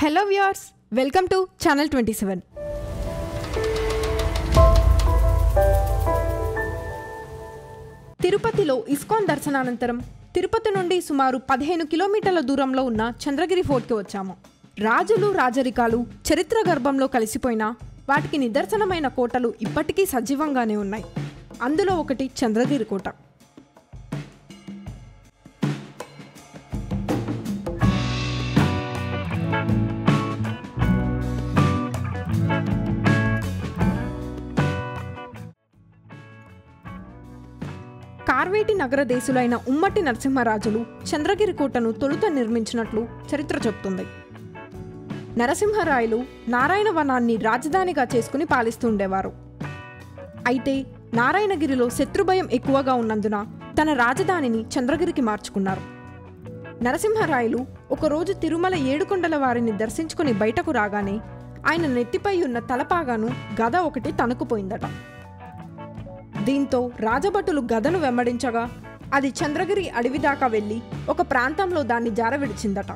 Hello viewers, welcome to Channel 27. తిరుపతిలో ISKCON దర్శనానంతరం Tirupati నుండి సుమారు 15 కిలోమీటర్ల దూరంలో ఉన్న చంద్రగిరి ఫోర్ట్కి వచ్చాము. రాజులు రాజరికాలు చరిత్ర గర్భంలో కలిసిపోయిన వాటికి నిదర్శనమైన కోటలు ఇప్పటికీ సజీవంగానే ఉన్నాయి. అందులో ఒకటి చంద్రగిరి కోట. కార్వేటి నగర దేశులైన ఉమ్మటి నరసింహరాజులు చంద్రగిరి కోటను తొలుత నిర్మించినట్లు చరిత్ర చెబుతుంది. నరసింహరాయలు నారాయణ వనాన్ని రాజధానిగా చేసుకుని పాలిస్తుండేవారు. అయితే నారాయణగిరిలో శత్రుభయం ఎక్కువగా ఉన్నందున తన రాజధానిని చంద్రగిరికి మార్చుకున్నారు. నరసింహరాయలు ఒకరోజు తిరుమల ఏడుకొండల వారిని దర్శించుకుని బయటకు రాగానే ఆయన నెత్తిపై ఉన్న తలపాగాను గద ఒకటి తనుకుపోయిందట. దీంతో రాజభటులు గదను వెంబడించగా అది చంద్రగిరి అడవి దాకా వెళ్లి ఒక ప్రాంతంలో దాన్ని జారవిడిచిందట.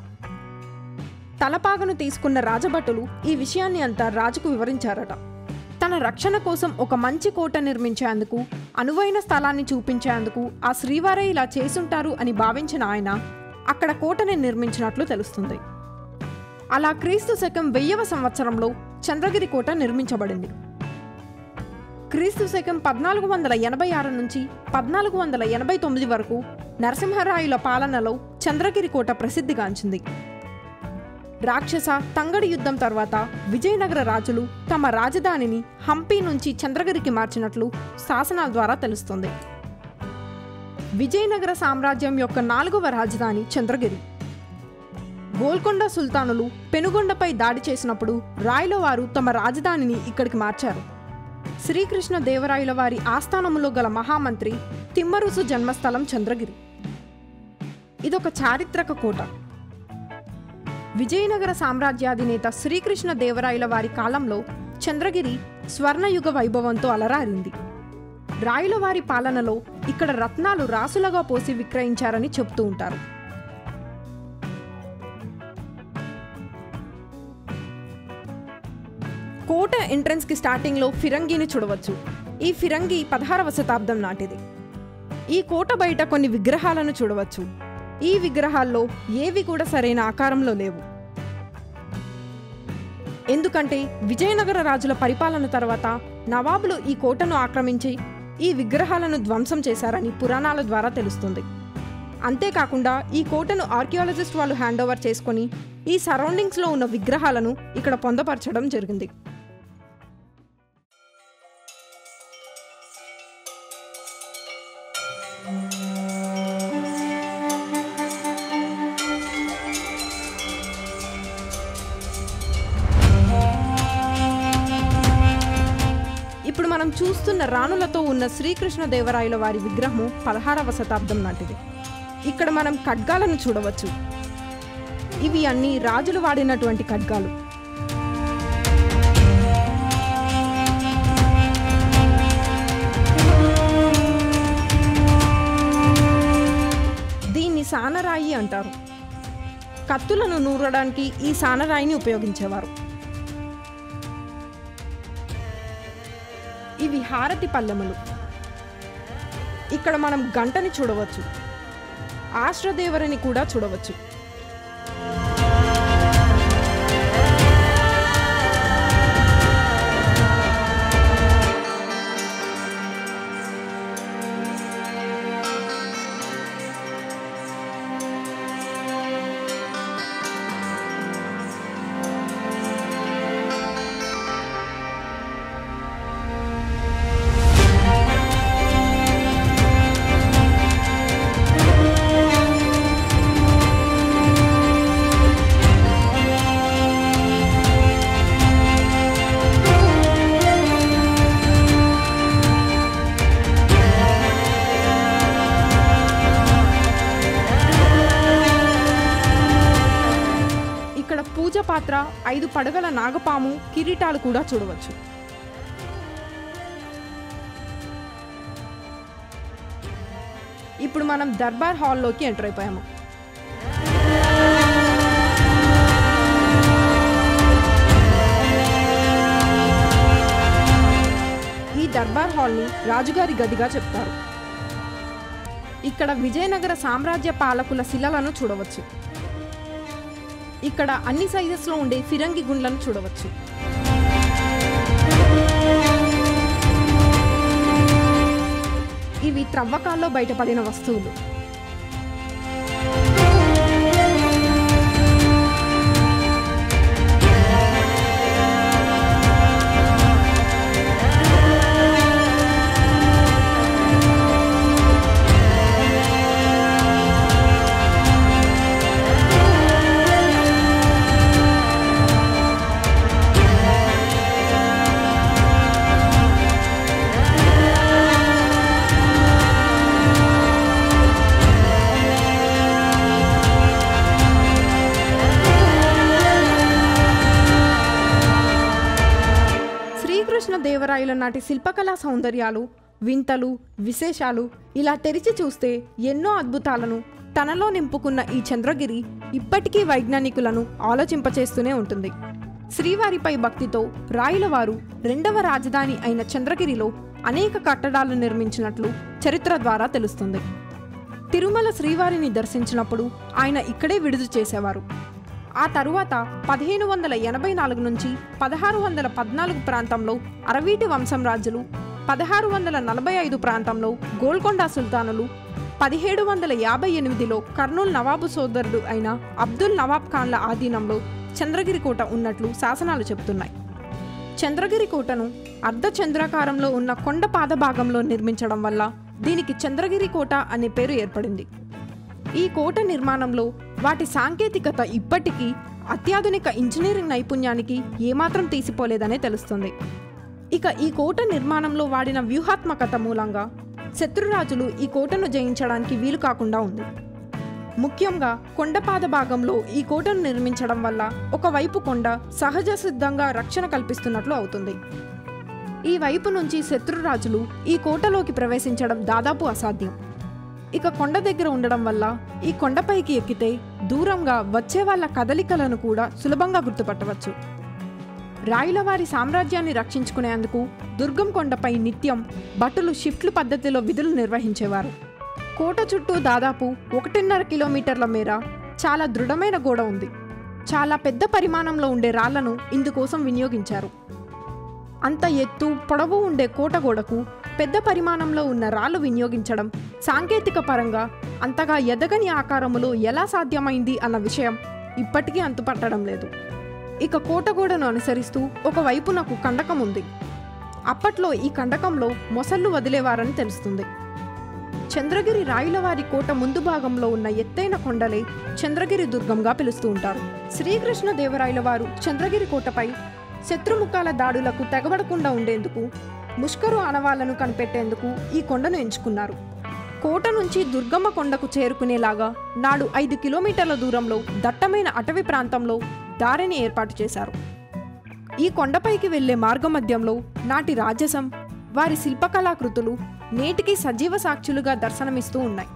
తలపాగను తీసుకున్న రాజభటులు ఈ విషయాన్ని అంతా రాజుకు వివరించారట. తన రక్షణ కోసం ఒక మంచి కోట నిర్మించేందుకు అనువైన స్థలాన్ని చూపించేందుకు ఆ శ్రీవారే ఇలా చేసుంటారు అని భావించిన ఆయన అక్కడ కోటని నిర్మించినట్లు తెలుస్తుంది. అలా క్రీస్తు శకం 1000వ సంవత్సరంలో చంద్రగిరి కోట నిర్మించబడింది. క్రీస్తు శకం 1486 నుంచి 1489 వరకు నరసింహరాయుల పాలనలో చంద్రగిరి కోట ప్రసిద్ధిగాంచింది. రాక్షస తంగడి యుద్ధం తర్వాత విజయనగర రాజులు తమ రాజధానిని హంపి నుంచి చంద్రగిరికి మార్చినట్లు శాసనాల ద్వారా తెలుస్తుంది. విజయనగర సామ్రాజ్యం యొక్క 4వ రాజధాని చంద్రగిరి. గోల్కొండ సుల్తానులు పెనుగొండపై దాడి చేసినప్పుడు రాయల వారు తమ రాజధానిని ఇక్కడికి మార్చారు. శ్రీకృష్ణ దేవరాయల వారి ఆస్థానములో గల మహామంత్రి తిమ్మరుసు జన్మస్థలం చంద్రగిరి. ఇదొక చారిత్రక కోట. విజయనగర సామ్రాజ్యాధినేత శ్రీకృష్ణ దేవరాయల వారి కాలంలో చంద్రగిరి స్వర్ణయుగ వైభవంతో అలరారింది. రాయల వారి పాలనలో ఇక్కడ రత్నాలు రాసులుగా పోసి విక్రయించారని చెబుతూ ఉంటారు. కోట ఎంట్రన్స్కి స్టార్టింగ్లో ఫిరంగిని చూడవచ్చు. ఈ ఫిరంగి 16వ శతాబ్దం నాటిది. ఈ కోట బయట కొన్ని విగ్రహాలను చూడవచ్చు. ఈ విగ్రహాల్లో ఏవి కూడా సరైన ఆకారంలో లేవు. ఎందుకంటే విజయనగర రాజుల పరిపాలన తర్వాత నవాబులు ఈ కోటను ఆక్రమించి ఈ విగ్రహాలను ధ్వంసం చేశారని పురాణాల ద్వారా తెలుస్తుంది. అంతేకాకుండా ఈ కోటను ఆర్కియాలజిస్ట్ వాళ్ళు హ్యాండ్ ఓవర్ చేసుకొని ఈ సరౌండింగ్స్లో ఉన్న విగ్రహాలను ఇక్కడ పొందపరచడం జరిగింది. ఇప్పుడు మనం చూస్తున్న రాణులతో ఉన్న శ్రీకృష్ణ దేవరాయల వారి విగ్రహము 16వ శతాబ్దం నాటిది. ఇక్కడ మనం ఖడ్గాలను చూడవచ్చు. ఇవి అన్ని రాజులు వాడినటువంటి ఖడ్గాలు. దీన్ని సానరాయి అంటారు. కత్తులను నూరడానికి ఈ సానరాయిని ఉపయోగించేవారు. ఇవి హారతి పల్లెములు. ఇక్కడ మనం గంటని చూడవచ్చు. ఆశ్రదేవరిని కూడా చూడవచ్చు. పూజ పాత్ర, 5 పడగల నాగపాము, కిరీటాలు కూడా చూడవచ్చు. ఇప్పుడు మనం దర్బార్ హాల్లోకి ఎంటర్ అయిపోయాము. రాజుగారి గదిగా చెప్తారు. ఇక్కడ విజయనగర సామ్రాజ్య పాలకుల శిలలను చూడవచ్చు. ఇక్కడ అన్ని సైజెస్లో ఉండే ఫిరంగి గుండ్లను చూడవచ్చు. ఇవి త్రవ్వకాల్లో బయటపడిన వస్తువులు. శ్రీకృష్ణదేవరాయల నాటి శిల్పకళా సౌందర్యాలు, వింతలు, విశేషాలు ఇలా తెరిచి చూస్తే ఎన్నో అద్భుతాలను తనలో నింపుకున్న ఈ చంద్రగిరి ఇప్పటికీ వైజ్ఞానికులను ఆలోచింపచేస్తూనే ఉంటుంది. శ్రీవారిపై భక్తితో రాయలవారు రెండవ రాజధాని అయిన చంద్రగిరిలో అనేక కట్టడాలు నిర్మించినట్లు చరిత్ర ద్వారా తెలుస్తుంది. తిరుమల శ్రీవారిని దర్శించినప్పుడు ఆయన ఇక్కడే విడుదల చేసేవారు. ఆ తరువాత 1584 నుంచి 1614 ప్రాంతంలో అరవీటి వంశం రాజులు, 1645 ప్రాంతంలో గోల్కొండ సుల్తానులు, 1758లో కర్నూలు నవాబు సోదరుడు అయిన అబ్దుల్ నవాబ్ ఖాన్ల ఆధీనంలో చంద్రగిరి కోట ఉన్నట్లు శాసనాలు చెబుతున్నాయి. చంద్రగిరి కోటను అర్ధచంద్రాకారంలో ఉన్న కొండ పాదభాగంలో నిర్మించడం వల్ల దీనికి చంద్రగిరి కోట అనే పేరు ఏర్పడింది. ఈ కోట నిర్మాణంలో వాటి సాంకేతికత ఇప్పటికీ అత్యాధునిక ఇంజనీరింగ్ నైపుణ్యానికి ఏమాత్రం తీసిపోలేదనే తెలుస్తుంది. ఇక ఈ కోట నిర్మాణంలో వాడిన వ్యూహాత్మకత మూలంగా శత్రురాజులు ఈ కోటను జయించడానికి వీలు కాకుండా ఉంది. ముఖ్యంగా కొండపాద భాగంలో ఈ కోటను నిర్మించడం వల్ల ఒకవైపు కొండ సహజ సిద్ధంగా రక్షణ కల్పిస్తున్నట్లు అవుతుంది. ఈ వైపు నుంచి శత్రురాజులు ఈ కోటలోకి ప్రవేశించడం దాదాపు అసాధ్యం. ఇక కొండ దగ్గర ఉండడం వల్ల ఈ కొండపైకి ఎక్కితే దూరంగా వచ్చే వాళ్ళ కదలికలను కూడా సులభంగా గుర్తుపట్టవచ్చు. రాయలవారి సామ్రాజ్యాన్ని రక్షించుకునేందుకు దుర్గం కొండపై నిత్యం భటులు షిఫ్ట్లు పద్ధతిలో విధులు నిర్వహించేవారు. కోట చుట్టూ దాదాపు 1.5 కిలోమీటర్ల మేర చాలా దృఢమైన గోడ ఉంది. చాలా పెద్ద పరిమాణంలో ఉండే రాళ్లను ఇందుకోసం వినియోగించారు. అంత ఎత్తు పొడవు ఉండే కోట గోడకు పెద్ద పరిమాణంలో ఉన్న రాళ్లు వినియోగించడం సాంకేతిక పరంగా అంతగా ఎదగని ఆకారములో ఎలా సాధ్యమైంది అన్న విషయం ఇప్పటికీ అంతుపట్టడం లేదు. ఇక కోటగోడను అనుసరిస్తూ ఒకవైపునకు కండకం ఉంది. అప్పట్లో ఈ కండకంలో మొసళ్ళు వదిలేవారని తెలుస్తుంది. చంద్రగిరి రాయులవారి కోట ముందు భాగంలో ఉన్న ఎత్తైన కొండలే చంద్రగిరి దుర్గంగా పిలుస్తూ ఉంటారు. శ్రీకృష్ణదేవరాయల వారు చంద్రగిరి కోటపై శత్రుముఖాల దాడులకు తెగబడకుండా ఉండేందుకు, ముష్కరు ఆనవాళ్లను కనిపెట్టేందుకు ఈ కొండను ఎంచుకున్నారు. కోట నుంచి దుర్గమ్మ కొండకు చేరుకునేలాగా నాడు 5 కిలోమీటర్ల దూరంలో దట్టమైన అటవీ ప్రాంతంలో దారిని ఏర్పాటు చేశారు. ఈ కొండపైకి వెళ్లే మార్గమధ్యంలో నాటి రాజసం, వారి శిల్పకళాకృతులు నేటికి సజీవ సాక్షులుగా దర్శనమిస్తూ ఉన్నాయి.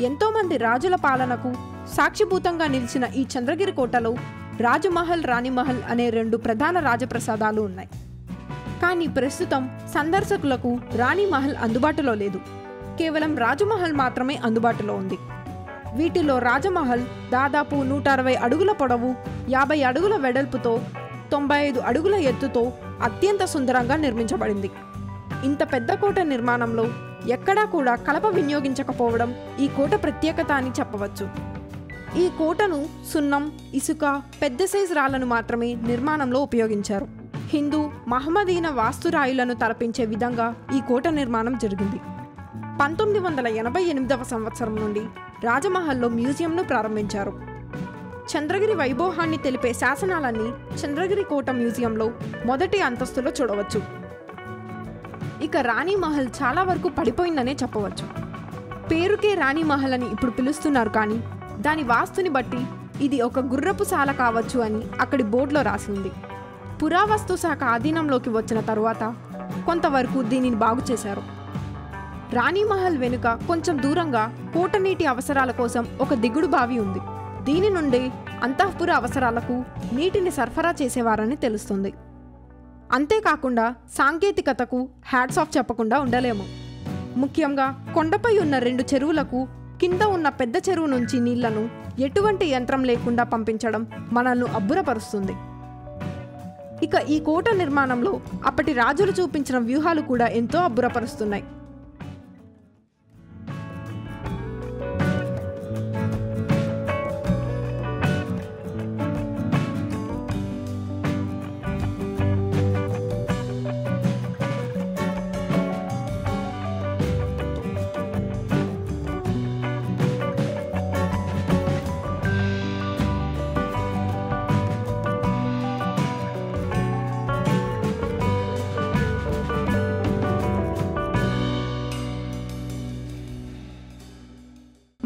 ఎంతోమంది రాజుల పాలనకు సాక్షిభూతంగా నిలిచిన ఈ చంద్రగిరి కోటలో రాజమహల్, రాణిమహల్ అనే 2 ప్రధాన రాజప్రసాదాలు ఉన్నాయి. కానీ ప్రస్తుతం సందర్శకులకు రాణిమహల్ అందుబాటులో లేదు. కేవలం రాజమహల్ మాత్రమే అందుబాటులో ఉంది. వీటిలో రాజమహల్ దాదాపు 160 అడుగుల పొడవు, 50 అడుగుల వెడల్పుతో, 95 అడుగుల ఎత్తుతో అత్యంత సుందరంగా నిర్మించబడింది. ఇంత పెద్ద కోట నిర్మాణంలో ఎక్కడా కూడా కలప వినియోగించకపోవడం ఈ కోట ప్రత్యేకత అని చెప్పవచ్చు. ఈ కోటను సున్నం, ఇసుక, పెద్ద సైజు రాళ్లను మాత్రమే నిర్మాణంలో ఉపయోగించారు. హిందూ, మహమ్మదీన వాస్తురాయులను తలపించే విధంగా ఈ కోట నిర్మాణం జరిగింది. 1988వ సంవత్సరం నుండి రాజమహల్లో మ్యూజియంను ప్రారంభించారు. చంద్రగిరి వైభోహాన్ని తెలిపే శాసనాలన్నీ చంద్రగిరి కోట మ్యూజియంలో మొదటి అంతస్తులో చూడవచ్చు. ఇక రాణిమహల్ చాలా వరకు పడిపోయిందనే చెప్పవచ్చు. పేరుకే రాణిమహల్ అని ఇప్పుడు పిలుస్తున్నారు, కానీ దాని వాస్తుని బట్టి ఇది ఒక గుర్రపు శాల కావచ్చు అని అక్కడి బోర్డులో రాసి ఉంది. పురావస్తు శాఖ ఆధీనంలోకి వచ్చిన తరువాత కొంతవరకు దీనిని బాగు చేశారు. రాణిమహల్ వెనుక కొంచెం దూరంగా కోట నీటి అవసరాల కోసం ఒక దిగుడు బావి ఉంది. దీని నుండి అంతఃపుర అవసరాలకు నీటిని సరఫరా చేసేవారని తెలుస్తుంది. అంతేకాకుండా సాంకేతికతకు హ్యాట్స్ ఆఫ్ చెప్పకుండా ఉండలేము. ముఖ్యంగా కొండపై ఉన్న 2 చెరువులకు కింద ఉన్న పెద్ద చెరువు నుంచి నీళ్లను ఎటువంటి యంత్రం లేకుండా పంపించడం మనల్ని అబ్బురపరుస్తుంది. ఇక ఈ కోట నిర్మాణంలో అప్పటి రాజులు చూపించిన వ్యూహాలు కూడా ఎంతో అబ్బురపరుస్తున్నాయి.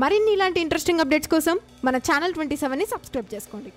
మరిన్ని ఇలాంటి ఇంట్రెస్టింగ్ అప్డేట్స్ కోసం మన ఛానల్ 27ని సబ్స్క్రైబ్ చేసుకోండి.